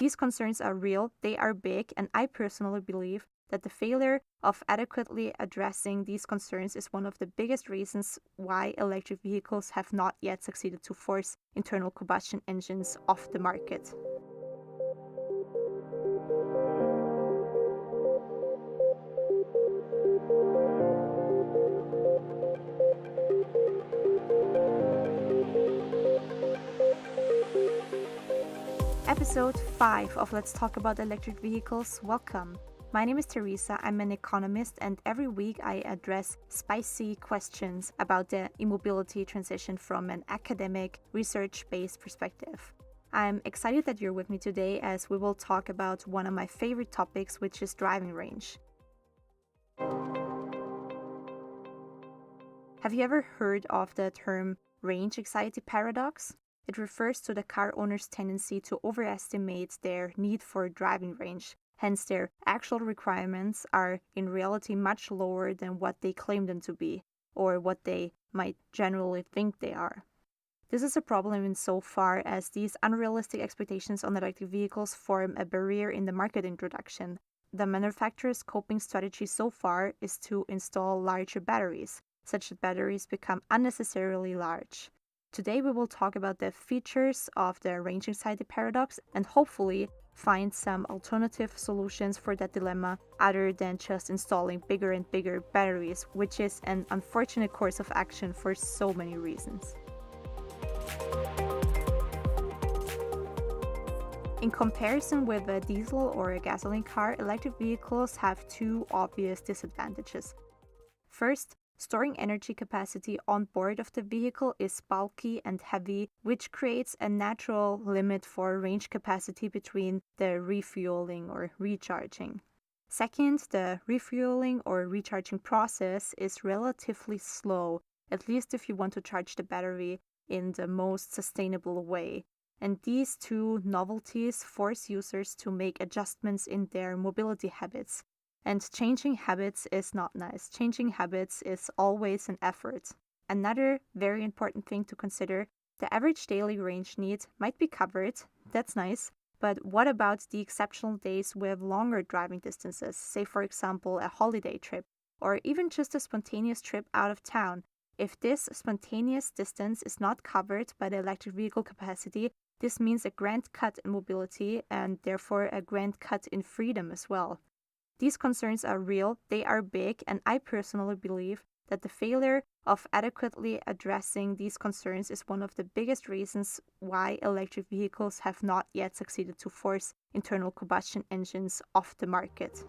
These concerns are real, they are big, and I personally believe that the failure of adequately addressing these concerns is one of the biggest reasons why electric vehicles have not yet succeeded to force internal combustion engines off the market. Episode 5 of Let's Talk About Electric Vehicles. Welcome. My name is Teresa. I'm an economist, and every week I address spicy questions about the e-mobility transition from an academic, research-based perspective. I'm excited that you're with me today as we will talk about one of my favorite topics, which is driving range. Have you ever heard of the term range anxiety paradox? It refers to the car owner's tendency to overestimate their need for driving range. Hence, their actual requirements are in reality much lower than what they claim them to be, or what they might generally think they are. This is a problem insofar as these unrealistic expectations on electric vehicles form a barrier in the market introduction. The manufacturer's coping strategy so far is to install larger batteries, such that batteries become unnecessarily large. Today we will talk about the features of the range anxiety paradox and hopefully find some alternative solutions for that dilemma other than just installing bigger and bigger batteries, which is an unfortunate course of action for so many reasons. In comparison with a diesel or a gasoline car, electric vehicles have two obvious disadvantages. First, storing energy capacity on board of the vehicle is bulky and heavy, which creates a natural limit for range capacity between the refueling or recharging. Second, the refueling or recharging process is relatively slow, at least if you want to charge the battery in the most sustainable way. And these two novelties force users to make adjustments in their mobility habits. And changing habits is not nice. Changing habits is always an effort. Another very important thing to consider, the average daily range need might be covered, that's nice, but what about the exceptional days with longer driving distances, say for example a holiday trip, or even just a spontaneous trip out of town? If this spontaneous distance is not covered by the electric vehicle capacity, this means a grand cut in mobility and therefore a grand cut in freedom as well. These concerns are real, they are big, and I personally believe that the failure of adequately addressing these concerns is one of the biggest reasons why electric vehicles have not yet succeeded to force internal combustion engines off the market.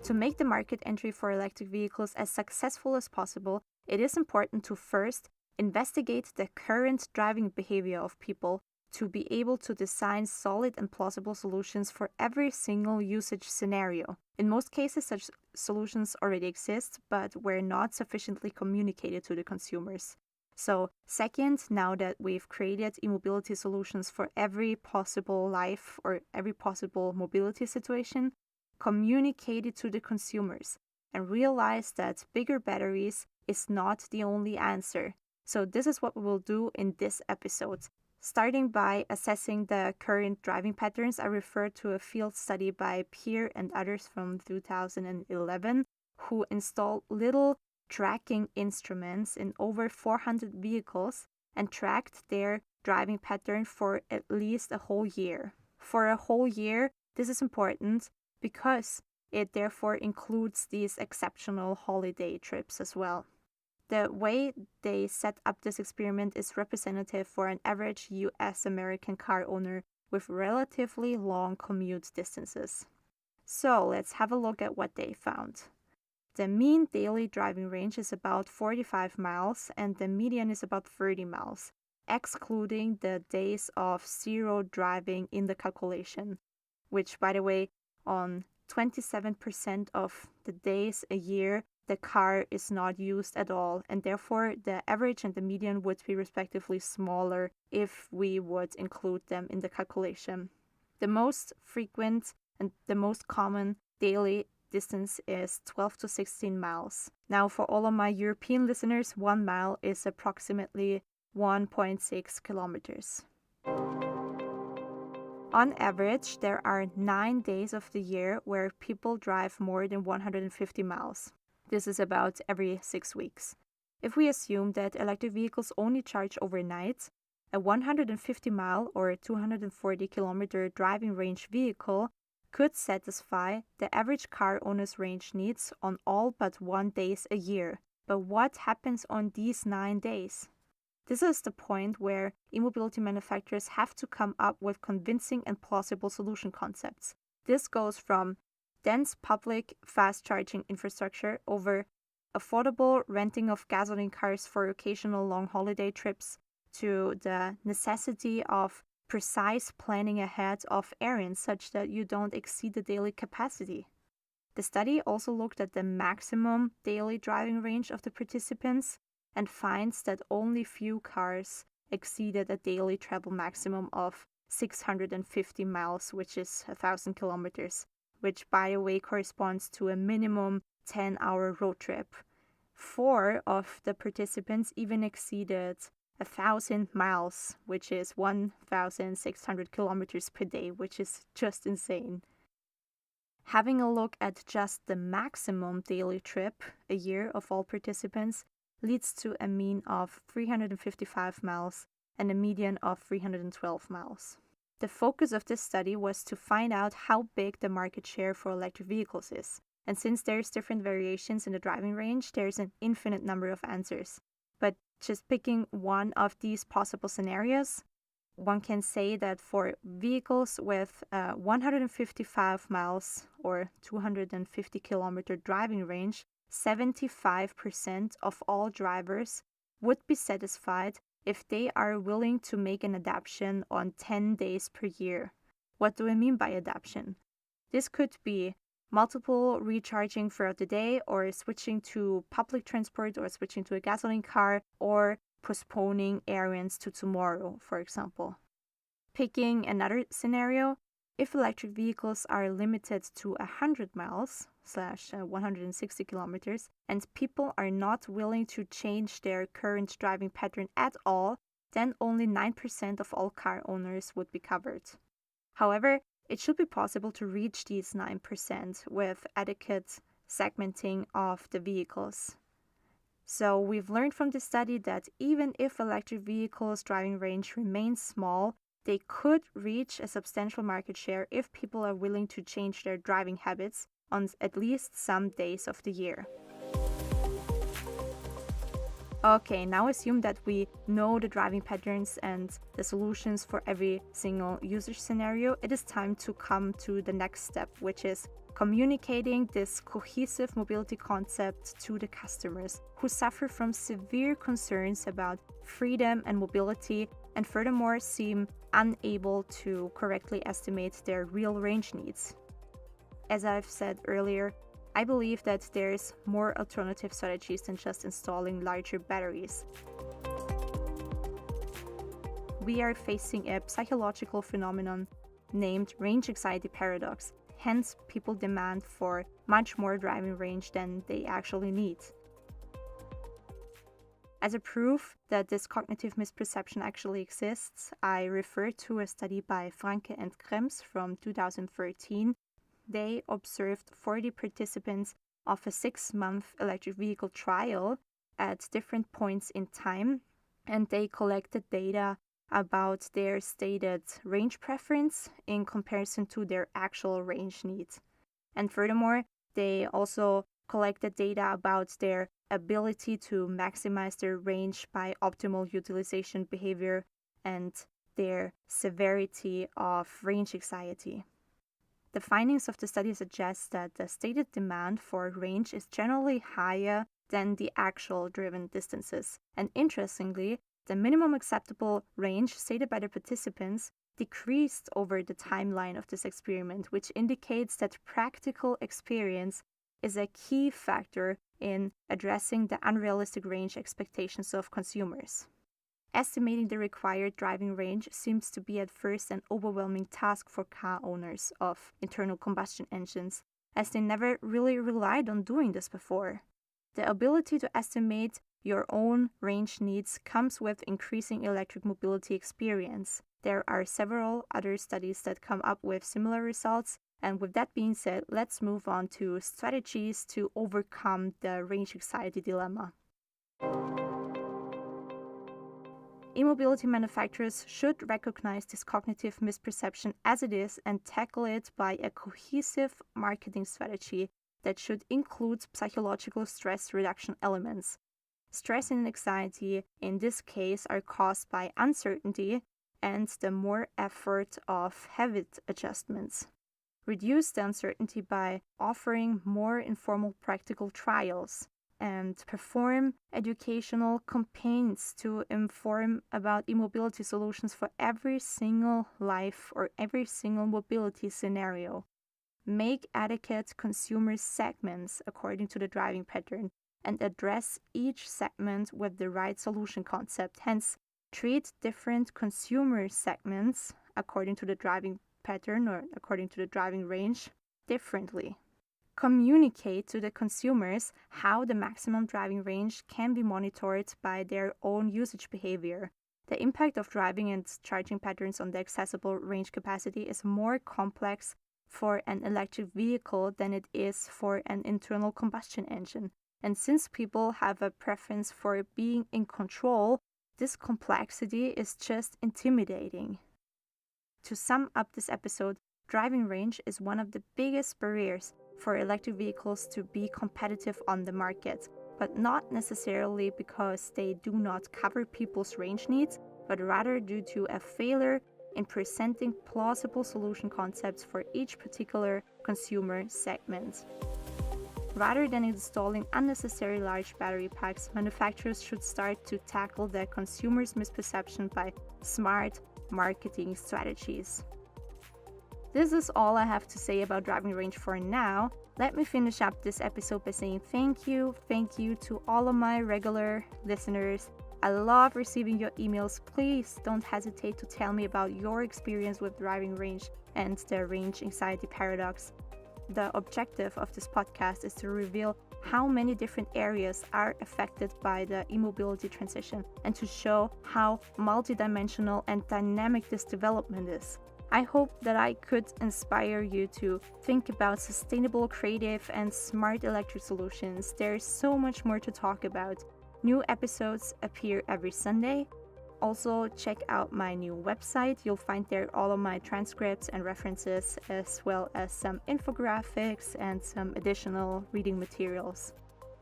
To make the market entry for electric vehicles as successful as possible, it is important to first investigate the current driving behavior of people to be able to design solid and plausible solutions for every single usage scenario. In most cases, such solutions already exist, but were not sufficiently communicated to the consumers. So, second, now that we've created e-mobility solutions for every possible life or every possible mobility situation, communicate it to the consumers and realize that bigger batteries is not the only answer. So this is what we will do in this episode. Starting by assessing the current driving patterns, I refer to a field study by Pearre and others from 2011 who installed little tracking instruments in over 400 vehicles and tracked their driving pattern for at least a whole year. For a whole year, this is important because it therefore includes these exceptional holiday trips as well. The way they set up this experiment is representative for an average US American car owner with relatively long commute distances. So let's have a look at what they found. The mean daily driving range is about 45 miles and the median is about 30 miles, excluding the days of zero driving in the calculation, which, by the way, on 27% of the days a year, the car is not used at all, and therefore the average and the median would be respectively smaller if we would include them in the calculation. The most frequent and the most common daily distance is 12 to 16 miles. Now, for all of my European listeners, 1 mile is approximately 1.6 kilometers. On average, there are 9 days of the year where people drive more than 150 miles. This is about every 6 weeks. If we assume that electric vehicles only charge overnight, a 150-mile or 240-kilometer driving range vehicle could satisfy the average car owner's range needs on all but 1 day a year. But what happens on these 9 days? This is the point where e-mobility manufacturers have to come up with convincing and plausible solution concepts. This goes from dense public fast charging infrastructure over affordable renting of gasoline cars for occasional long holiday trips to the necessity of precise planning ahead of errands such that you don't exceed the daily capacity. The study also looked at the maximum daily driving range of the participants and finds that only few cars exceeded a daily travel maximum of 650 miles, which is 1,000 kilometers, which by the way corresponds to a minimum 10-hour road trip. 4 of the participants even exceeded 1,000 miles, which is 1,600 kilometers per day, which is just insane. Having a look at just the maximum daily trip a year of all participants leads to a mean of 355 miles and a median of 312 miles. The focus of this study was to find out how big the market share for electric vehicles is. And since there's different variations in the driving range, there's an infinite number of answers. But just picking one of these possible scenarios, one can say that for vehicles with 155 miles or 250 kilometer driving range, 75% of all drivers would be satisfied if they are willing to make an adaptation on 10 days per year. What do I mean by adaptation? This could be multiple recharging throughout the day, or switching to public transport, or switching to a gasoline car, or postponing errands to tomorrow, for example. Picking another scenario, if electric vehicles are limited to 100 miles / 160 kilometers, and people are not willing to change their current driving pattern at all, then only 9% of all car owners would be covered. However, it should be possible to reach these 9% with adequate segmenting of the vehicles. So we've learned from this study that even if electric vehicles' driving range remains small, they could reach a substantial market share if people are willing to change their driving habits on at least some days of the year. Okay, now assume that we know the driving patterns and the solutions for every single user scenario. It is time to come to the next step, which is communicating this cohesive mobility concept to the customers who suffer from severe concerns about freedom and mobility, and furthermore seem unable to correctly estimate their real range needs. As I've said earlier, I believe that there's more alternative strategies than just installing larger batteries. We are facing a psychological phenomenon named range anxiety paradox. Hence, people demand for much more driving range than they actually need. As a proof that this cognitive misperception actually exists, I refer to a study by Franke and Krems from 2013. They observed 40 participants of a 6-month electric vehicle trial at different points in time, and they collected data about their stated range preference in comparison to their actual range needs. And furthermore, they also collected data about their ability to maximize their range by optimal utilization behavior and their severity of range anxiety. The findings of the study suggest that the stated demand for range is generally higher than the actual driven distances. And interestingly, the minimum acceptable range stated by the participants decreased over the timeline of this experiment, which indicates that practical experience is a key factor in addressing the unrealistic range expectations of consumers. Estimating the required driving range seems to be at first an overwhelming task for car owners of internal combustion engines, as they never really relied on doing this before. The ability to estimate your own range needs comes with increasing electric mobility experience. There are several other studies that come up with similar results. And with that being said, let's move on to strategies to overcome the range anxiety dilemma. E-mobility manufacturers should recognize this cognitive misperception as it is and tackle it by a cohesive marketing strategy that should include psychological stress reduction elements. Stress and anxiety in this case are caused by uncertainty and the more effort of habit adjustments. Reduce the uncertainty by offering more informal practical trials and perform educational campaigns to inform about e-mobility solutions for every single life or every single mobility scenario. Make adequate consumer segments according to the driving pattern and address each segment with the right solution concept. Hence, treat different consumer segments according to the driving pattern or according to the driving range differently. Communicate to the consumers how the maximum driving range can be monitored by their own usage behavior. The impact of driving and charging patterns on the accessible range capacity is more complex for an electric vehicle than it is for an internal combustion engine. And since people have a preference for being in control, this complexity is just intimidating. To sum up this episode, driving range is one of the biggest barriers for electric vehicles to be competitive on the market, but not necessarily because they do not cover people's range needs, but rather due to a failure in presenting plausible solution concepts for each particular consumer segment. Rather than installing unnecessary large battery packs, manufacturers should start to tackle the consumer's misperception by smart marketing strategies. This is all I have to say about driving range for now. Let me finish up this episode by saying thank you to all of my regular listeners. I love receiving your emails. Please don't hesitate to tell me about your experience with driving range and the range anxiety paradox. The objective of this podcast is to reveal how many different areas are affected by the e-mobility transition and to show how multidimensional and dynamic this development is. I hope that I could inspire you to think about sustainable, creative, and smart electric solutions. There's so much more to talk about. New episodes appear every Sunday. Also, check out my new website. You'll find there all of my transcripts and references, as well as some infographics and some additional reading materials.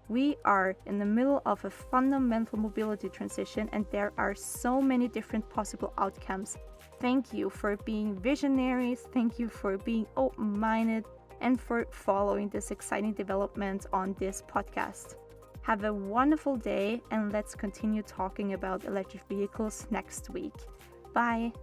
We are in the middle of a fundamental mobility transition, and there are so many different possible outcomes. Thank you for being visionaries, thank you for being open-minded, and for following this exciting development on this podcast. Have a wonderful day, and let's continue talking about electric vehicles next week. Bye!